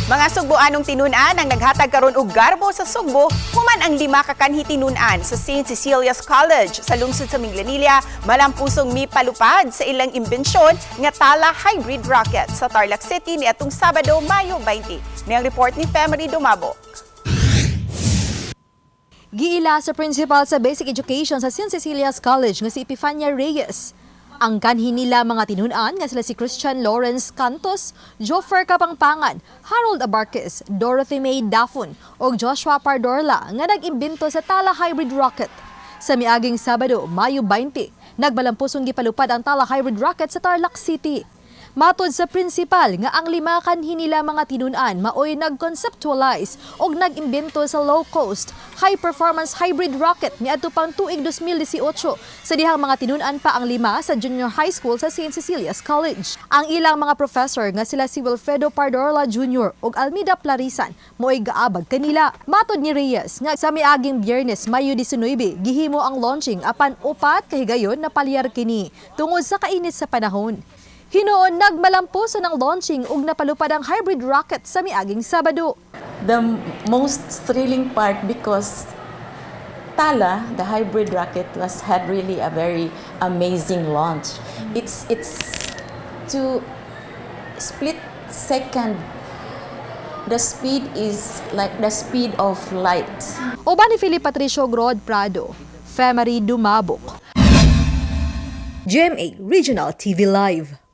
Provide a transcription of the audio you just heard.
Mga Sugboanong tinunan ang naghatag karon og garbo sa Sugbo, human ang 5 ka kanhi tinunan sa St. Cecilia's College sa lungsod sa Minglanilla, malampusong mipalupad sa ilang imbensyon nga tala hybrid rocket sa Tarlac City niadtong Sabado, Mayo 20. Niyang report ni Femery Dumabok. Giila sa principal sa Basic Education sa St. Cecilia's College nga si Epifania Reyes. Ang kanhi nila mga tinunan nga sila si Christian Lawrence Cantos, Joffer Kapangpangan, Harold Abarquez, Dorothy May Dafon ug Joshua Pardorla nga nag-imbento sa tala hybrid rocket. Sa miaging Sabado, Mayo 20, nagbalampusong gipalupad ang tala hybrid rocket sa Tarlac City. Matod sa principal nga ang 5 kanhi nila mga tinunan maoy nag-conceptualize og nag-imbento sa low-cost, high-performance hybrid rocket niadto pang tuig 2018 sa dihang mga tinunan pa ang 5 sa junior high school sa St. Cecilia's College. Ang ilang mga professor nga sila si Wilfredo Pardorla Jr. ug Almida Plarisan mo'y gaabag kanila. Matod ni Reyes nga sa miaging Biyernes, Mayo 19, gihimo ang launching apan upat kahigayon na palyar kini tungod sa kainit sa panahon. Hinoon nagmalampuso ng launching ug napalupad ang hybrid rocket sa miaging Sabado. The most thrilling part because Tala, the hybrid rocket, had really a very amazing launch. It's to split second. The speed is like the speed of light. Uban ni Philip Patricio Grod Prado, Femery Dumabok. GMA Regional TV Live.